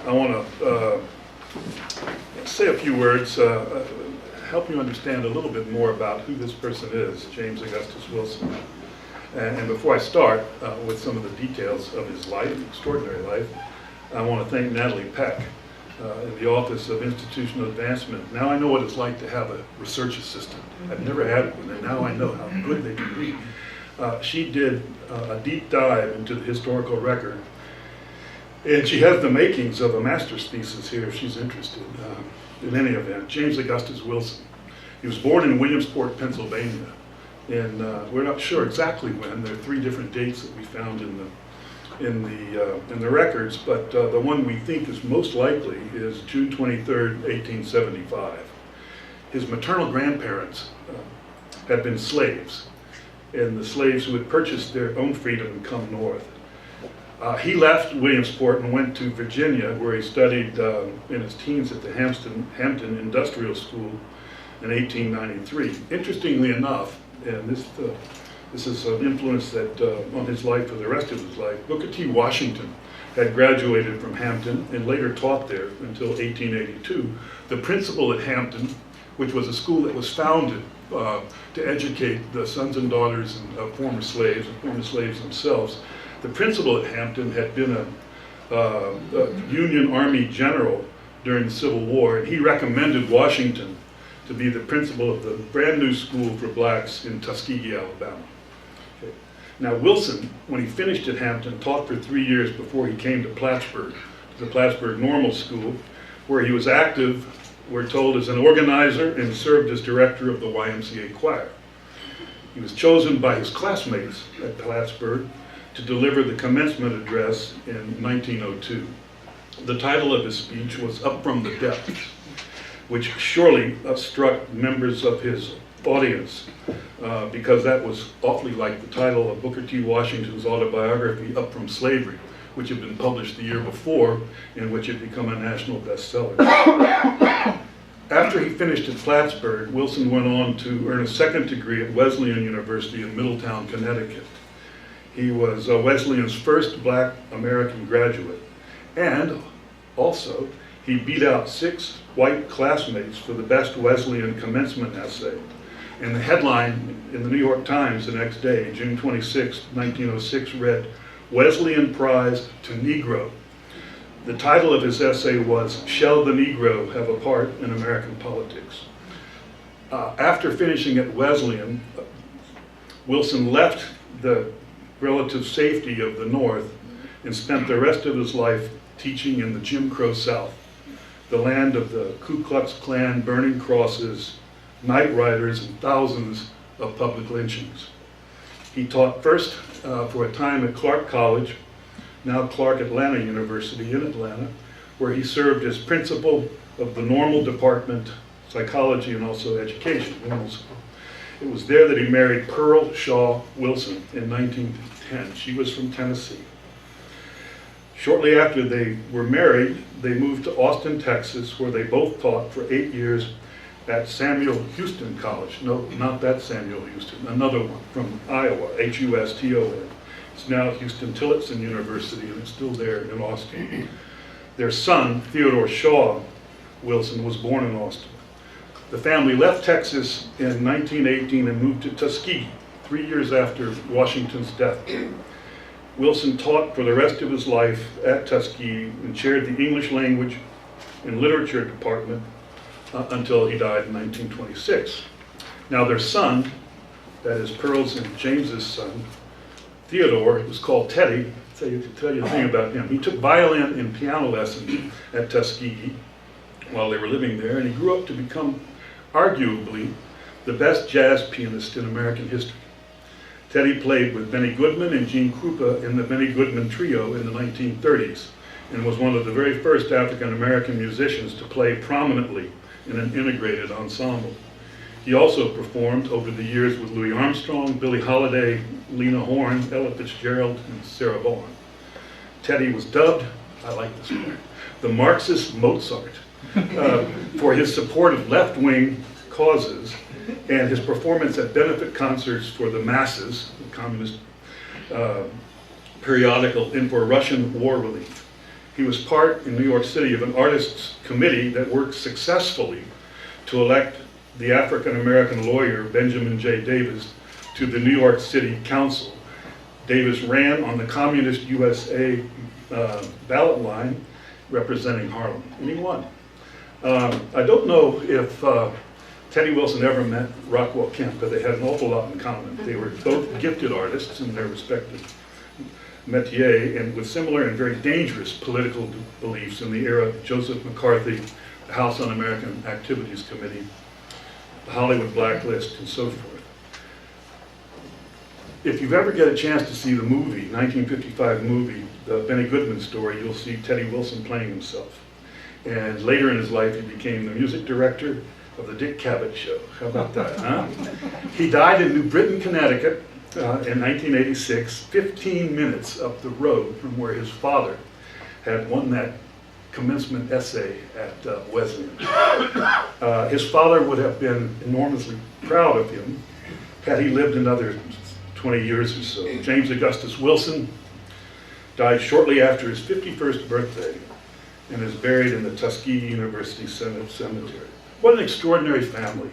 I want to say a few words, help you understand a little bit more about who this person is, James Augustus Wilson. And before I start with some of the details of his life, extraordinary life, I want to thank Natalie Peck in the Office of Institutional Advancement. Now I know what it's like to have a research assistant. I've never had one, and now I know how good they can be. She did a deep dive into the historical record, and she has the makings of a master's thesis here if she's interested. In any event, James Augustus Wilson. He was born in Williamsport, Pennsylvania, and we're not sure exactly when. There are 3 different dates that we found in the records, but the one we think is most likely is June 23rd, 1875. His maternal grandparents had been slaves, and the slaves who had purchased their own freedom and come north. He left Williamsport and went to Virginia, where he studied in his teens at the Hampton Industrial School in 1893. Interestingly enough, and this is an influence that on his life for the rest of his life, Booker T. Washington had graduated from Hampton and later taught there until 1882. The principal at Hampton, which was a school that was founded to educate the sons and daughters of former slaves and former slaves themselves, the principal at Hampton had been a Union Army general during the Civil War, and he recommended Washington to be the principal of the brand new school for blacks in Tuskegee, Alabama. Okay. Now Wilson, when he finished at Hampton, taught for 3 years before he came to Plattsburgh, to the Plattsburgh Normal School, where he was active, we're told, as an organizer and served as director of the YMCA choir. He was chosen by his classmates at Plattsburgh to deliver the commencement address in 1902. The title of his speech was Up from the Depths, which surely struck members of his audience because that was awfully like the title of Booker T. Washington's autobiography, Up from Slavery, which had been published the year before, in which it had become a national bestseller. After he finished at Plattsburgh, Wilson went on to earn a second degree at Wesleyan University in Middletown, Connecticut. He was Wesleyan's first black American graduate, and also he beat out 6 white classmates for the best Wesleyan commencement essay. And the headline in the New York Times the next day, June 26, 1906, read, "Wesleyan Prize to Negro." The title of his essay was, "Shall the Negro Have a Part in American Politics?" After finishing at Wesleyan, Wilson left the relative safety of the North and spent the rest of his life teaching in the Jim Crow South, the land of the Ku Klux Klan burning crosses, night riders, and thousands of public lynchings. He taught first for a time at Clark College, now Clark Atlanta University in Atlanta, where he served as principal of the normal department, psychology, and also education, normal school. It was there that he married Pearl Shaw Wilson in 1910. She was from Tennessee. Shortly after they were married, they moved to Austin, Texas, where they both taught for 8 years at Samuel Houston College. No, not that Samuel Houston, another one from Iowa, Huston. It's now Houston Tillotson University, and it's still there in Austin. Their son, Theodore Shaw Wilson, was born in Austin. The family left Texas in 1918 and moved to Tuskegee, 3 years after Washington's death. Wilson taught for the rest of his life at Tuskegee and chaired the English language and literature department until he died in 1926. Now their son, that is Pearl's and James's son, Theodore, was called Teddy. To tell you a thing about him, he took violin and piano lessons at Tuskegee while they were living there, and he grew up to become arguably the best jazz pianist in American history. Teddy played with Benny Goodman and Gene Krupa in the Benny Goodman Trio in the 1930s and was one of the very first African-American musicians to play prominently in an integrated ensemble. He also performed over the years with Louis Armstrong, Billie Holiday, Lena Horne, Ella Fitzgerald, and Sarah Vaughan. Teddy was dubbed, I like this word, the Marxist Mozart for his support of left-wing causes and his performance at benefit concerts for the masses, the communist periodical, and for Russian war relief. He was part in New York City of an artists committee that worked successfully to elect the African-American lawyer Benjamin J. Davis to the New York City Council. Davis ran on the Communist USA ballot line representing Harlem, and he won. I don't know if Teddy Wilson ever met Rockwell Kemp, but they had an awful lot in common. They were both gifted artists in their respective métier, and with similar and very dangerous political beliefs in the era of Joseph McCarthy, the House Un-American Activities Committee, the Hollywood Blacklist, and so forth. If you ever get a chance to see the movie, 1955 movie, the Benny Goodman story, you'll see Teddy Wilson playing himself. And later in his life, he became the music director of the Dick Cavett Show. How about that, huh? He died in New Britain, Connecticut in 1986, 15 minutes up the road from where his father had won that commencement essay at Wesleyan. His father would have been enormously proud of him had he lived another 20 years or so. James Augustus Wilson died shortly after his 51st birthday and is buried in the Tuskegee University Cemetery. What an extraordinary family.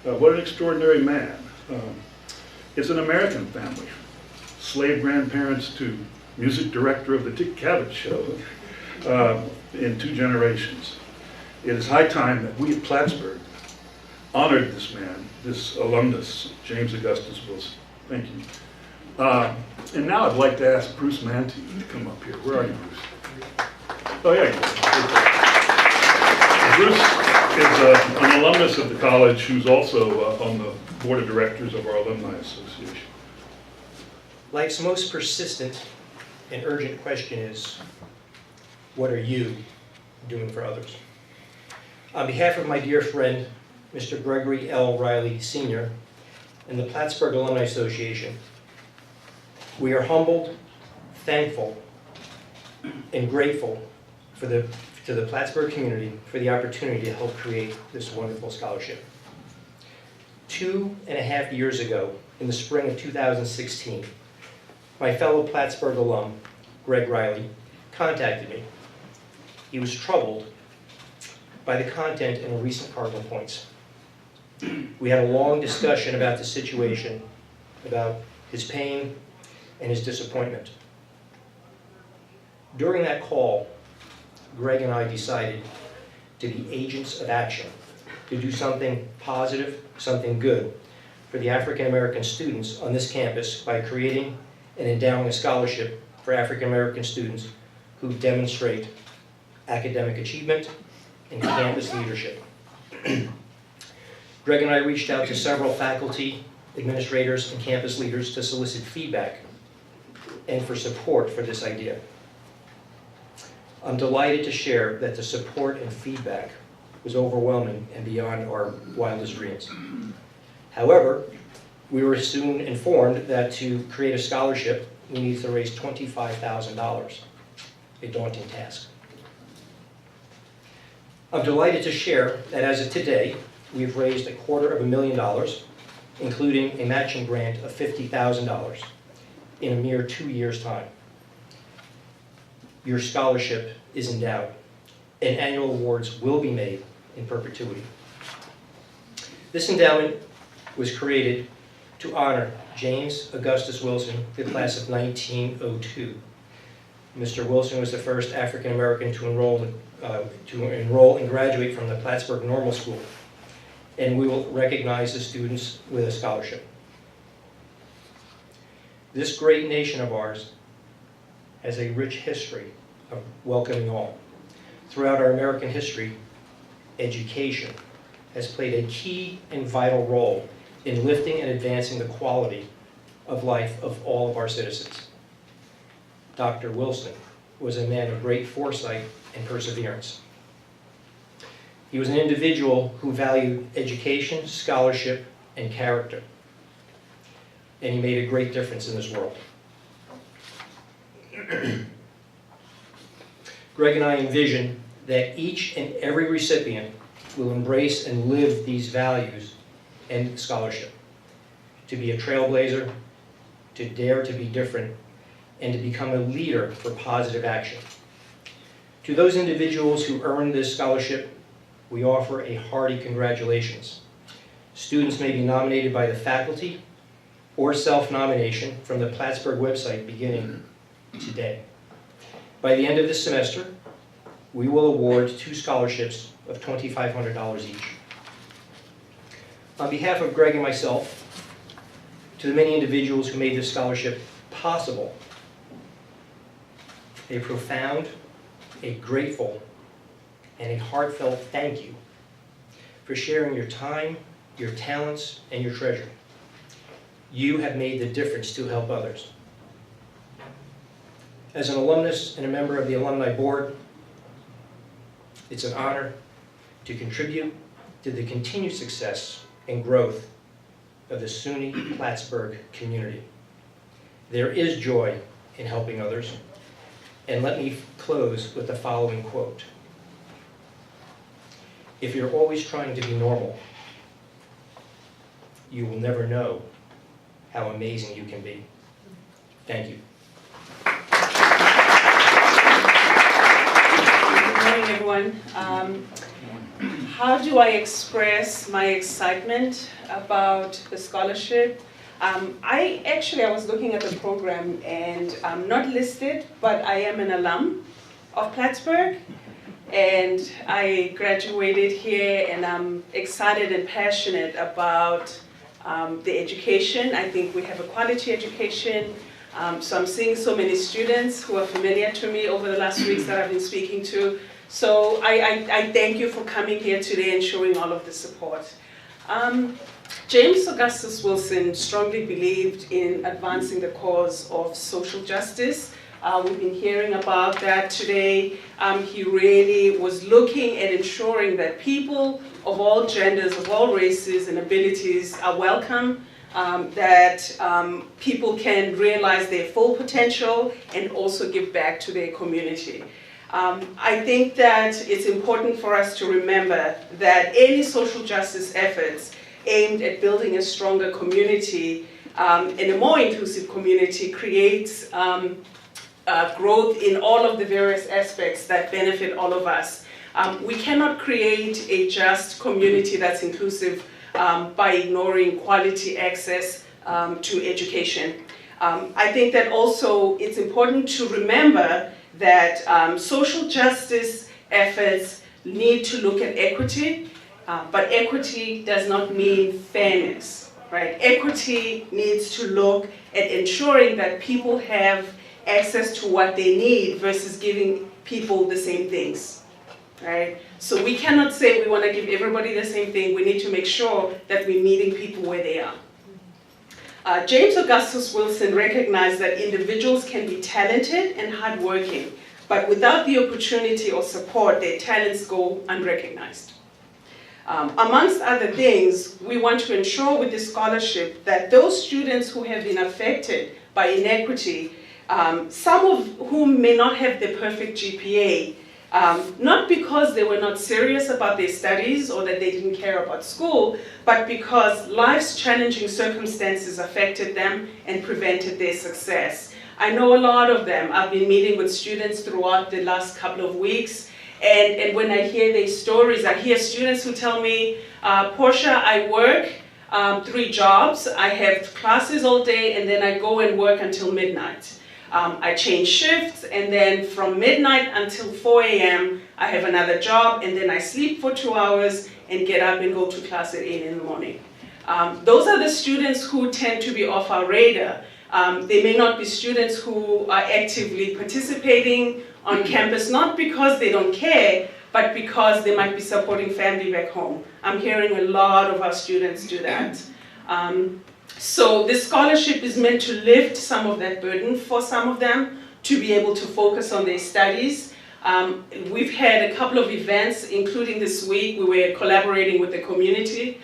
What an extraordinary man. It's an American family. Slave grandparents to music director of the Dick Cavett Show in 2 generations. It is high time that we at Plattsburgh honored this man, this alumnus, James Augustus Wilson. Thank you. And now I'd like to ask Bruce Mante to come up here. Where are you, Bruce? Oh, yeah, Bruce is an alumnus of the college who's also on the board of directors of our Alumni Association. Life's most persistent and urgent question is, what are you doing for others? On behalf of my dear friend, Mr. Gregory L. Riley, Sr., and the Plattsburgh Alumni Association, we are humbled, thankful, and grateful to the Plattsburgh community for the opportunity to help create this wonderful scholarship. 2.5 years ago, in the spring of 2016, my fellow Plattsburgh alum, Greg Riley, contacted me. He was troubled by the content in a recent Cardinal Points. We had a long discussion about the situation, about his pain and his disappointment. During that call, Greg and I decided to be agents of action, to do something positive, something good for the African American students on this campus by creating and endowing a scholarship for African American students who demonstrate academic achievement and campus leadership. Greg and I reached out to several faculty, administrators, and campus leaders to solicit feedback and for support for this idea. I'm delighted to share that the support and feedback was overwhelming and beyond our wildest dreams. However, we were soon informed that to create a scholarship, we needed to raise $25,000, a daunting task. I'm delighted to share that as of today, we've raised $250,000, including a matching grant of $50,000 in a mere 2 years' time. Your scholarship is endowed, and annual awards will be made in perpetuity. This endowment was created to honor James Augustus Wilson, the class of 1902. Mr. Wilson was the first African American to enroll and graduate from the Plattsburgh Normal School, and we will recognize the students with a scholarship. This great nation of ours has a rich history of welcoming all. Throughout our American history, education has played a key and vital role in lifting and advancing the quality of life of all of our citizens. Dr. Wilson was a man of great foresight and perseverance. He was an individual who valued education, scholarship, and character, and he made a great difference in this world. Greg and I envision that each and every recipient will embrace and live these values and scholarship, to be a trailblazer, to dare to be different, and to become a leader for positive action. To those individuals who earned this scholarship, we offer a hearty congratulations. Students may be nominated by the faculty or self-nomination from the Plattsburgh website beginning today. By the end of this semester, we will award 2 scholarships of $2,500 each. On behalf of Greg and myself, to the many individuals who made this scholarship possible, a profound, a grateful, and a heartfelt thank you for sharing your time, your talents, and your treasure. You have made the difference to help others. As an alumnus and a member of the Alumni Board, it's an honor to contribute to the continued success and growth of the SUNY Plattsburgh community. There is joy in helping others, and let me close with the following quote. If you're always trying to be normal, you will never know how amazing you can be. Thank you. Good morning, everyone. How do I express my excitement about the scholarship? I was looking at the program, and I'm not listed, but I am an alum of Plattsburgh, and I graduated here, and I'm excited and passionate about the education. I think we have a quality education. So I'm seeing so many students who are familiar to me over the last weeks that I've been speaking to. So I thank you for coming here today and showing all of the support. James Augustus Wilson strongly believed in advancing the cause of social justice. We've been hearing about that today. He really was looking at ensuring that people of all genders, of all races and abilities are welcome, that people can realize their full potential and also give back to their community. I think that it's important for us to remember that any social justice efforts aimed at building a stronger community and a more inclusive community creates growth in all of the various aspects that benefit all of us. We cannot create a just community that's inclusive by ignoring quality access to education. I think that also it's important to remember that social justice efforts need to look at equity, but equity does not mean fairness, right? Equity needs to look at ensuring that people have access to what they need versus giving people the same things, right? So we cannot say we want to give everybody the same thing. We need to make sure that we're meeting people where they are. James Augustus Wilson recognized that individuals can be talented and hardworking, but without the opportunity or support, their talents go unrecognized. Amongst other things, we want to ensure with this scholarship that those students who have been affected by inequity, some of whom may not have the perfect GPA, not because they were not serious about their studies or that they didn't care about school, but because life's challenging circumstances affected them and prevented their success. I know a lot of them. I've been meeting with students throughout the last couple of weeks, and when I hear their stories, I hear students who tell me, Portia, I work 3 jobs, I have classes all day, and then I go and work until midnight. I change shifts, and then from midnight until 4 a.m. I have another job, and then I sleep for 2 hours and get up and go to class at 8 in the morning. Those are the students who tend to be off our radar. They may not be students who are actively participating on campus, not because they don't care, but because they might be supporting family back home. I'm hearing a lot of our students do that. So this scholarship is meant to lift some of that burden for some of them to be able to focus on their studies. We've had a couple of events, including this week. We were collaborating with the community.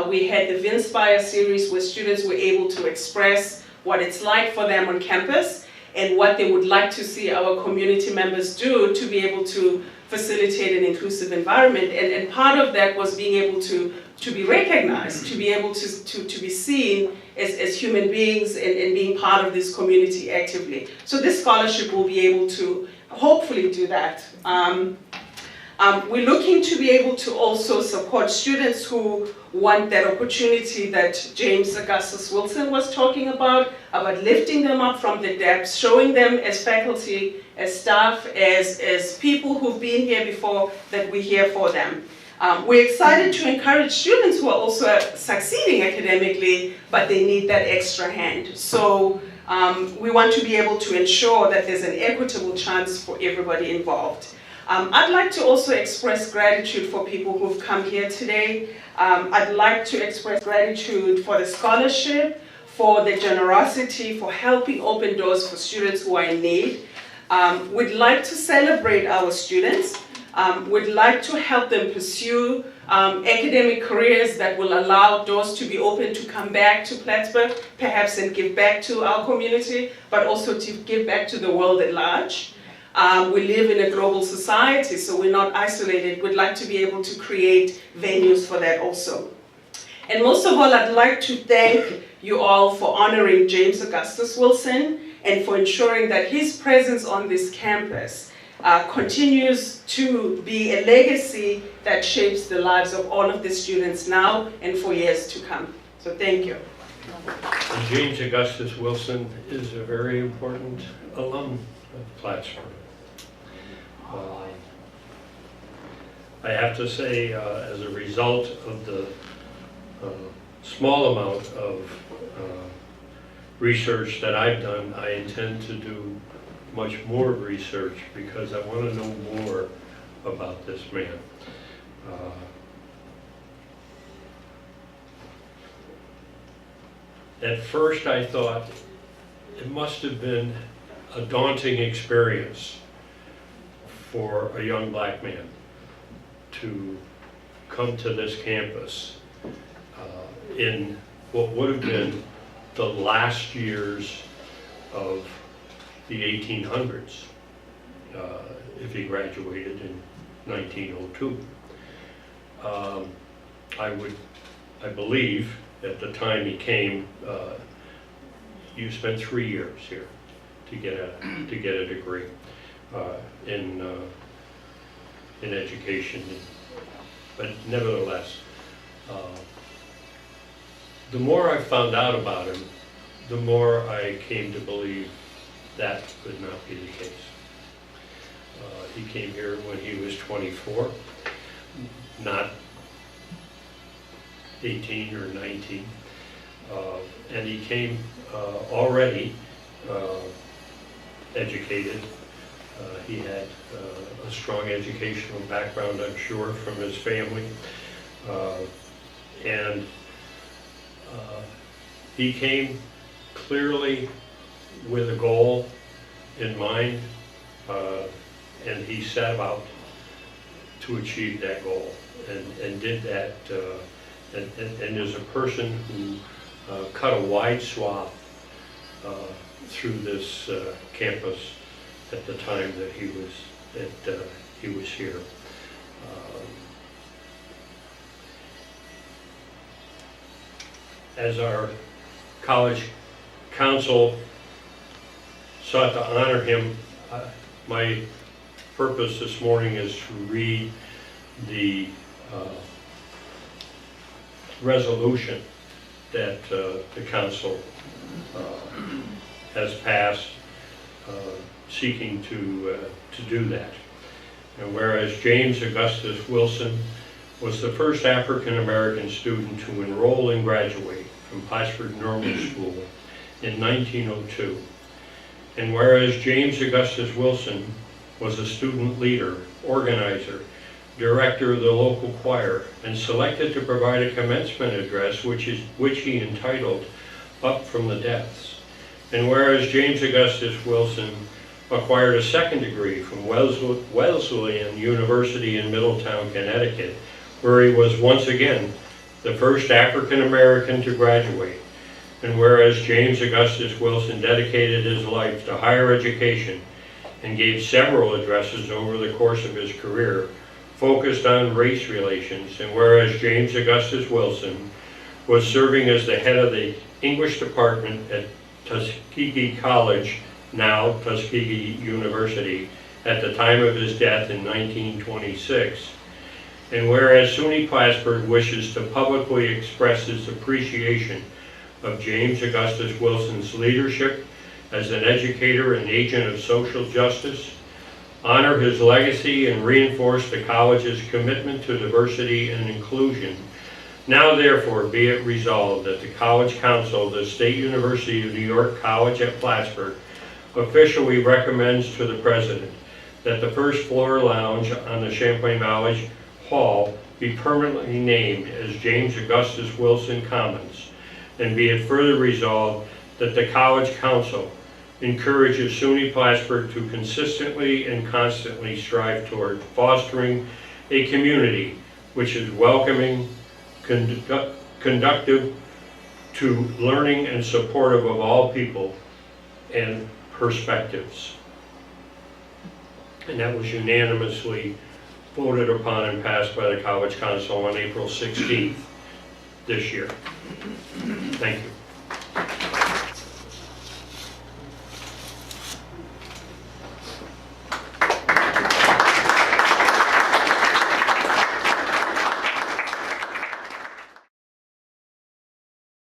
We had the Vinspire series where students were able to express what it's like for them on campus and what they would like to see our community members do to be able to facilitate an inclusive environment. And part of that was being able to be recognized, to be able to be seen as human beings and being part of this community actively. So this scholarship will be able to hopefully do that. We're looking to be able to also support students who want that opportunity that James Augustus Wilson was talking about lifting them up from the depths, showing them as faculty, as staff, as people who've been here before, that we're here for them. We're excited to encourage students who are also succeeding academically, but they need that extra hand. So we want to be able to ensure that there's an equitable chance for everybody involved. I'd like to also express gratitude for people who've come here today. I'd like to express gratitude for the scholarship, for the generosity, for helping open doors for students who are in need. We'd like to celebrate our students. We'd like to help them pursue academic careers that will allow doors to be open to come back to Plattsburgh, perhaps, and give back to our community, but also to give back to the world at large. We live in a global society, so we're not isolated. We'd like to be able to create venues for that also. And most of all, I'd like to thank you all for honoring James Augustus Wilson and for ensuring that his presence on this campus continues to be a legacy that shapes the lives of all of the students now and for years to come. So thank you. James Augustus Wilson is a very important alum of Plattsburgh. I have to say, as a result of the small amount of research that I've done, I intend to do much more research because I want to know more about this man. At first I thought it must have been a daunting experience for a young black man to come to this campus in what would have been the last years of the 1800s, if he graduated in 1902. I believe at the time he came, you spent 3 years here to get a degree in education, but nevertheless, the more I found out about him, the more I came to believe that could not be the case. He came here when he was 24, not 18 or 19, and he came already educated. He had a strong educational background, I'm sure, from his family, and he came clearly with a goal in mind, and he set about to achieve that goal, and did that, and is a person who cut a wide swath through this campus at the time that he was here. As our college council sought to honor him, my purpose this morning is to read the resolution that the council has passed seeking to do that. And whereas James Augustus Wilson was the first African-American student to enroll and graduate from Plattsburgh Normal School in 1902, and whereas James Augustus Wilson was a student leader, organizer, director of the local choir, and selected to provide a commencement address which he entitled "Up from the Depths," and whereas James Augustus Wilson acquired a second degree from Wesleyan University in Middletown, Connecticut, where he was once again the first African-American to graduate, and whereas James Augustus Wilson dedicated his life to higher education and gave several addresses over the course of his career focused on race relations, and whereas James Augustus Wilson was serving as the head of the English department at Tuskegee College, now Tuskegee University, at the time of his death in 1926. And whereas SUNY Plattsburgh wishes to publicly express its appreciation of James Augustus Wilson's leadership as an educator and agent of social justice, honor his legacy, and reinforce the college's commitment to diversity and inclusion, now therefore be it resolved that the College Council of the State University of New York College at Plattsburgh officially recommends to the President that the first floor lounge on the Champlain Valley Hall be permanently named as James Augustus Wilson Commons, and be it further resolved that the College Council encourages SUNY Plattsburgh to consistently and constantly strive toward fostering a community which is welcoming, conductive to learning, and supportive of all people and perspectives. And that was unanimously voted upon and passed by the College Council on April 16th this year. Thank you.